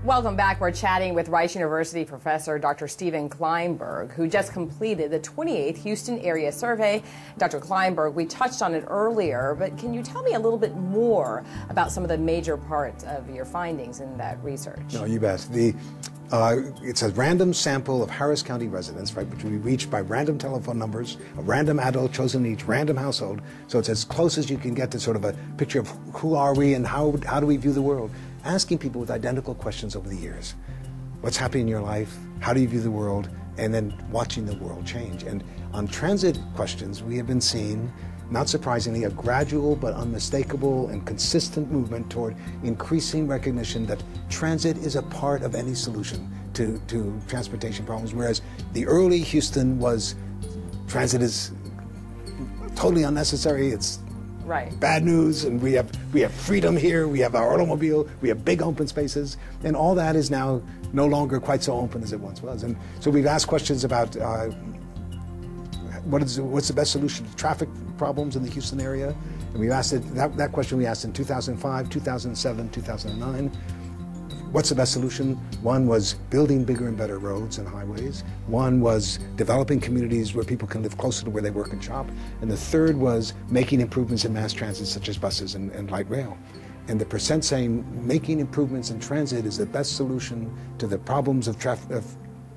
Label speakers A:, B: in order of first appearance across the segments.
A: Welcome back. We're chatting with Rice University professor Dr. Stephen Kleinberg, who just completed the 28th Houston area survey. Dr. Kleinberg, we touched on it earlier, but can you tell me a little bit more about some of the major parts of your findings in that research?
B: No, you bet. It's a random sample of Harris County residents, right, which we reached by random telephone numbers, a random adult chosen in each random household. So it's as close as you can get to sort of a picture of who are we and how do we view the world. Asking people with identical questions over the years. What's happening in your life? How do you view the world? And then watching the world change. And on transit questions, we have been seeing, not surprisingly, a gradual but unmistakable and consistent movement toward increasing recognition that transit is a part of any solution to transportation problems, whereas the early Houston was transit is totally unnecessary. It's
A: right.
B: Bad news, and we have freedom here, we have our automobile, we have big open spaces, and all that is now no longer quite so open as it once was. And so we've asked questions about what's the best solution to traffic problems in the Houston area, and we've asked that question we asked in 2005, 2007, 2009. What's the best solution? One was building bigger and better roads and highways. One was developing communities where people can live closer to where they work and shop. And the third was making improvements in mass transit, such as buses and light rail. And the percent saying making improvements in transit is the best solution to the problems of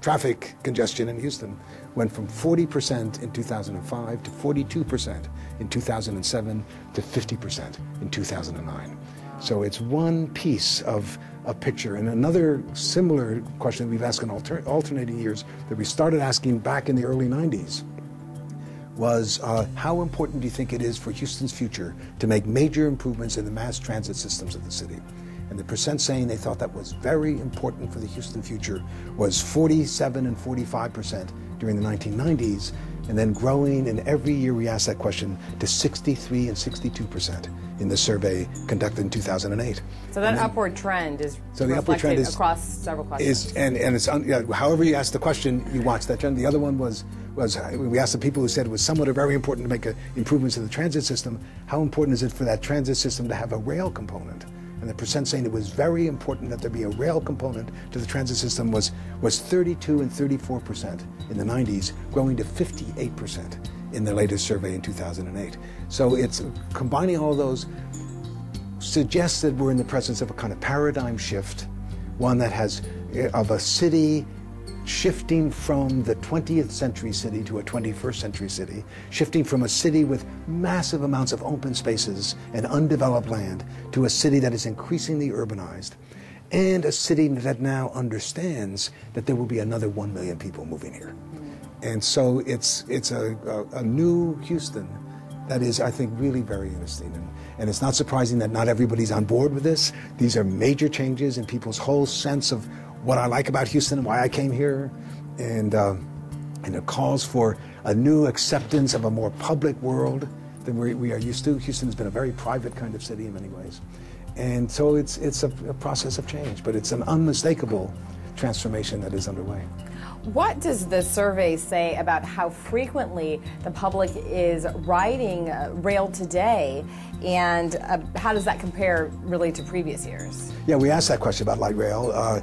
B: traffic congestion in Houston went from 40% in 2005 to 42% in 2007 to 50% in 2009. So it's one piece of a picture. And another similar question that we've asked in alternating years that we started asking back in the early 90s was how important do you think it is for Houston's future to make major improvements in the mass transit systems of the city? And the percent saying they thought that was very important for the Houston future was 47 and 45% during the 1990s, and then growing, and every year we asked that question to 63 and 62% in the survey conducted in 2008.
A: So that upward trend is reflected across several questions.
B: However you ask the question, you watch that trend. The other one was we asked the people who said it was somewhat or very important to make improvements in the transit system. How important is it for that transit system to have a rail component? And the percent saying it was very important that there be a rail component to the transit system was 32 and 34% in the 90s, growing to 58% in the latest survey in 2008. So it's combining all those suggests that we're in the presence of a kind of paradigm shift, one that has of a city shifting from the 20th century city to a 21st century city, shifting from a city with massive amounts of open spaces and undeveloped land to a city that is increasingly urbanized, and a city that now understands that there will be another 1 million people moving here. And so it's a new Houston that is, I think, really very interesting. And it's not surprising that not everybody's on board with this. These are major changes in people's whole sense of what I like about Houston and why I came here. And it calls for a new acceptance of a more public world than we are used to. Houston has been a very private kind of city in many ways. And so it's a process of change, but it's an unmistakable transformation that is underway.
A: What does the survey say about how frequently the public is riding rail today, and how does that compare really to previous years?
B: Yeah, we asked that question about light rail.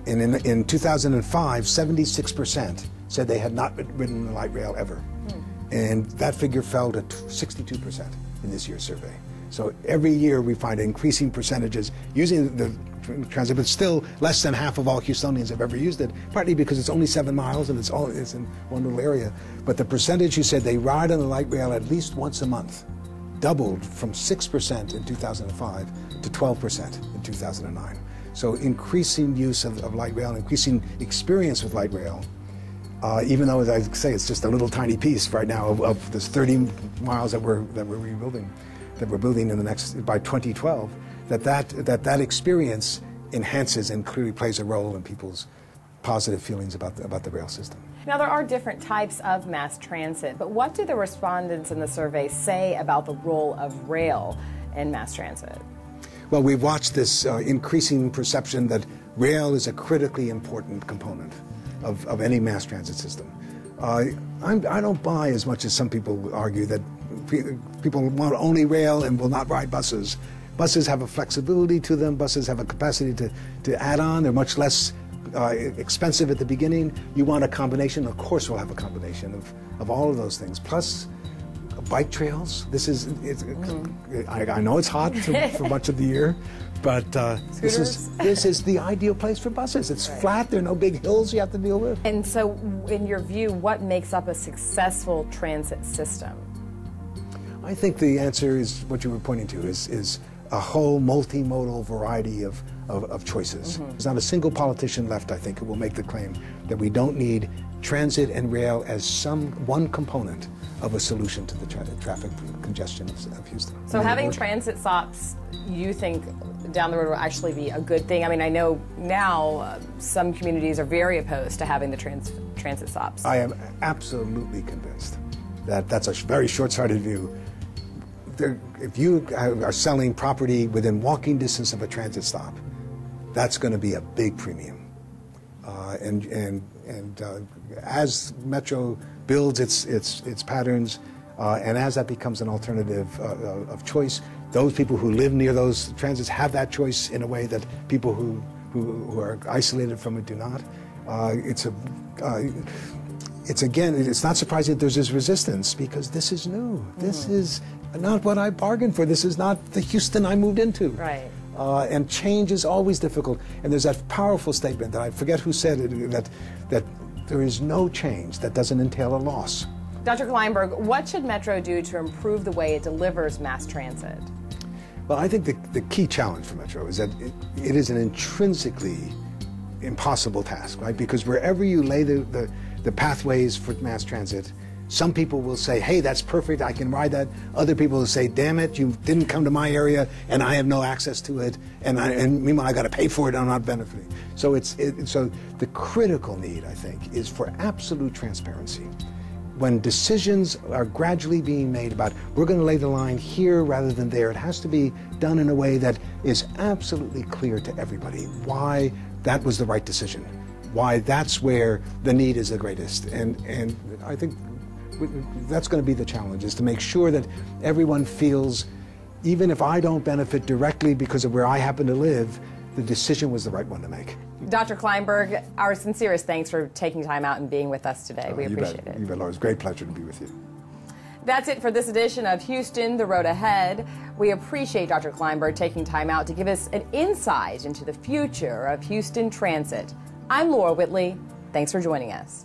B: In 2005, 76% said they had not ridden the light rail ever. And that figure fell to 62% in this year's survey. So every year we find increasing percentages using the transit, but still less than half of all Houstonians have ever used it, partly because it's only 7 miles and it's in one little area. But the percentage who said they ride on the light rail at least once a month doubled from 6% in 2005 to 12% in 2009. So increasing use of light rail, increasing experience with light rail, even though, as I say, it's just a little tiny piece right now of this 30 miles that we're rebuilding, that we're building in the next by 2012. That experience enhances and clearly plays a role in people's positive feelings about the rail system.
A: Now, there are different types of mass transit, but what do the respondents in the survey say about the role of rail in mass transit?
B: Well, we've watched this increasing perception that rail is a critically important component of any mass transit system. I don't buy as much as some people argue that people want only rail and will not ride buses. Buses have a flexibility to them. Buses have a capacity to add on. They're much less expensive at the beginning. You want a combination. Of course, we'll have a combination of all of those things. Plus, bike trails. This is. I know it's hot for much of the year, but this is the ideal place for buses. It's flat. There are no big hills you have to deal with.
A: And so, in your view, what makes up a successful transit system?
B: I think the answer is what you were pointing to, is a whole multimodal variety of choices. There's not a single politician left, I think, who will make the claim that we don't need transit and rail as one component of a solution to the traffic congestion of Houston.
A: So having transit stops, you think down the road will actually be a good thing? I mean, I know now some communities are very opposed to having the transit stops.
B: I am absolutely convinced that that's a very short-sighted view. If you are selling property within walking distance of a transit stop, that's going to be a big premium. As Metro builds its patterns, and as that becomes an alternative of choice, those people who live near those transits have that choice in a way that people who are isolated from it do not. It's not surprising that there's this resistance, because this is new. This is not what I bargained for. This is not the Houston I moved into.
A: Right.
B: And change is always difficult. And there's that powerful statement that I forget who said it, that there is no change that doesn't entail a loss.
A: Dr. Kleinberg, what should Metro do to improve the way it delivers mass transit?
B: Well, I think the key challenge for Metro is that it is an intrinsically impossible task, right? Because wherever you lay the pathways for mass transit, some people will say, hey, that's perfect, I can ride that. Other people will say, damn it, you didn't come to my area and I have no access to it, and meanwhile I got to pay for it and I'm not benefiting. So so the critical need, I think, is for absolute transparency. When decisions are gradually being made about, we're going to lay the line here rather than there, it has to be done in a way that is absolutely clear to everybody why that was the right decision, why that's where the need is the greatest. And I think that's going to be the challenge, is to make sure that everyone feels, even if I don't benefit directly because of where I happen to live, the decision was the right one to make.
A: Dr. Kleinberg, our sincerest thanks for taking time out and being with us today. We appreciate it.
B: You bet, Laura. It's a great pleasure to be with you.
A: That's it for this edition of Houston, The Road Ahead. We appreciate Dr. Kleinberg taking time out to give us an insight into the future of Houston transit. I'm Laura Whitley. Thanks for joining us.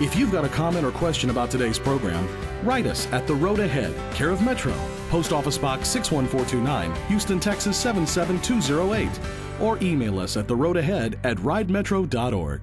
C: If you've got a comment or question about today's program, write us at The Road Ahead, care of Metro, Post Office Box 61429, Houston, Texas 77208, or email us at theroadahead@ridemetro.org.